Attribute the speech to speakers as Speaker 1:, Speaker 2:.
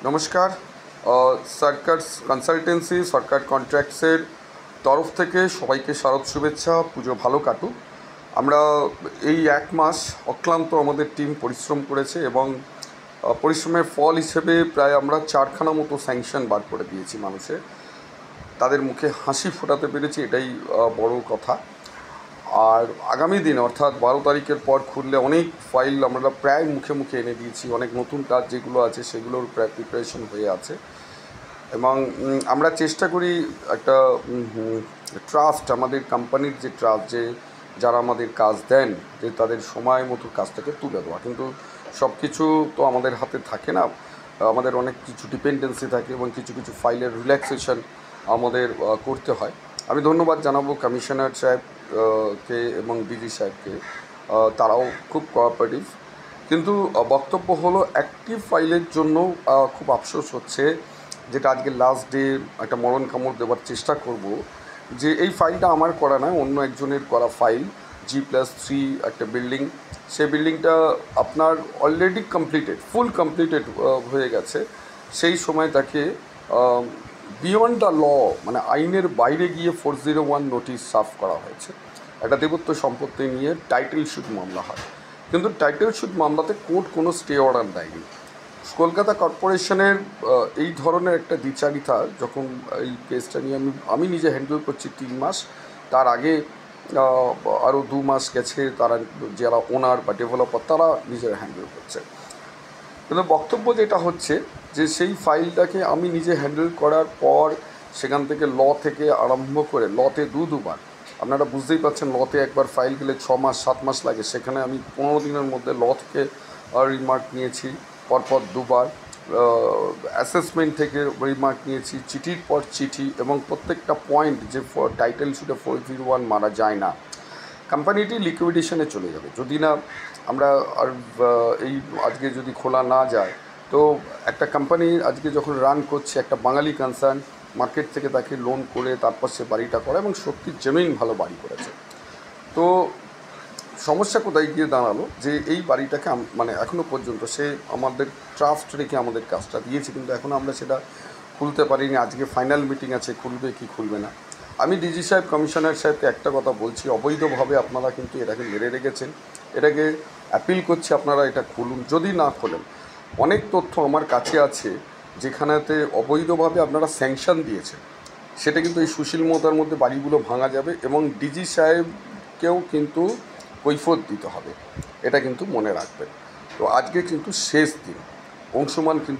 Speaker 1: নমস্কার। Circus consultancy সরকার কন্ট্রাক্টসের তরফ থেকে সবাইকে শারদ শুভেচ্ছা। পুজো ভালো কাটুক। আমরা এই এক মাস অক্লান্ত আমাদের টিম পরিশ্রম করেছে এবং পরিশ্রমের ফল হিসেবে প্রায় আমরা 4খানা মতো স্যাংশন বার করে দিয়েছি মানুষের। তাদের মুখে হাসি ফোটাতে পেরেছি, এটাই বড় কথা। আর আগামী দিন অর্থাৎ 12 তারিখের পর খুললে অনেক ফাইল আমরা প্রায় মুখে মুখে এনে দিয়েছি। অনেক নতুন কাজ যেগুলো আছে সেগুলোর প্রায় প্রিপারেশন হয়ে আছে এবং আমরা চেষ্টা করি একটা ট্রাস্ট, আমাদের কোম্পানির যে ট্রাস্ট, যে যারা আমাদের কাজ দেন, যে তাদের সময় মতো কাজটাকে তুলে দেওয়া। কিন্তু সব কিছু তো আমাদের হাতে থাকে না, আমাদের অনেক কিছু ডিপেন্ডেন্সি থাকে এবং কিছু কিছু ফাইলের রিল্যাক্সেশন আমাদের করতে হয়। আমি ধন্যবাদ জানাবো কমিশনার সাহেবকে এবং ডিজি সাহেবকে, তারাও খুব কোঅপারেটিভ। কিন্তু বক্তব্য হলো অ্যাক্টিভ ফাইলের জন্য খুব আফসোস হচ্ছে, যেটা আজকে লাস্ট ডে একটা মরণ কামড় দেওয়ার চেষ্টা করব, যে এই ফাইলটা আমার করা নয়, অন্য একজনের করা ফাইল। G+3 একটা বিল্ডিং, সেই বিল্ডিংটা আপনার অলরেডি কমপ্লিটেড, ফুল কমপ্লিটেড হয়ে গেছে। সেই সময় তাকে বিয়ন্ড দ্য ল, মানে আইনের বাইরে গিয়ে 401 নোটিশ সার্ভ করা হয়েছে। একটা দেবত্ব সম্পত্তি নিয়ে টাইটেল শুট মামলা হয়, কিন্তু টাইটেল শুট মামলাতে কোর্ট কোনো স্টে অর্ডার দেয়নি। কলকাতা কর্পোরেশনের এই ধরনের একটা দ্বিচারিতা, যখন এই কেসটা নিয়ে আমি নিজে হ্যান্ডেল করছি 3 মাস, তার আগে আরও 2 মাস গেছে, তারা যারা ওনার বা ডেভেলপার তারা নিজেরা হ্যান্ডেল করছে। কিন্তু বক্তব্য যেটা হচ্ছে যে সেই ফাইলটাকে আমি নিজে হ্যান্ডেল করার পর সেখান থেকে ল থেকে আরম্ভ করে, লতে দুবার, আপনারা বুঝতেই পারছেন, লতে একবার ফাইল গেলে 6 মাস 7 মাস লাগে, সেখানে আমি 15 দিনের মধ্যে ল থেকে রিমার্ক নিয়েছি পরপর দুবার, অ্যাসেসমেন্ট থেকে রিমার্ক নিয়েছি, চিঠির পর চিঠি, এবং প্রত্যেকটা পয়েন্ট যে টাইটেল শুটে 401 মারা যায় না। কোম্পানিটি লিকুইডেশনে চলে যাবে যদি না আমরা আর এই আজকে যদি খোলা না যায়। তো একটা কোম্পানি আজকে যখন রান করছে, একটা বাঙালি কনসার্ন, মার্কেট থেকে তাকে লোন করে তারপর সে বাড়িটা করে এবং সত্যি জেনুইন ভালো বাড়ি করেছে। তো সমস্যা কোথায় গিয়ে দাঁড়ালো, যে এই বাড়িটাকে মানে এখনও পর্যন্ত সে আমাদের ট্রাস্ট রেখে আমাদের কাজটা দিয়েছে, কিন্তু এখনও আমরা সেটা খুলতে পারিনি। আজকে ফাইনাল মিটিং আছে, খুলবে কি খুলবে না। আমি ডিজি সাহেব, কমিশনার সাহেবকে একটা কথা বলছি, অবৈধভাবে আপনারা কিন্তু এটাকে মেরে রেখেছেন, এটাকে অ্যাপিল করছি আপনারা এটা খুলুন। যদি না খোলেন, অনেক তথ্য আমার কাছে আছে যেখানেতে অবৈধভাবে আপনারা স্যাংশন দিয়েছেন, সেটা কিন্তু এই সুশীল মোতার মধ্যে বাড়িগুলো ভাঙা যাবে এবং ডিজি সাহেবকেও কিন্তু কৈফিয়ত দিতে হবে, এটা কিন্তু মনে রাখবেন। তো আজকে কিন্তু শেষ দিন, অংশমান কিন্তু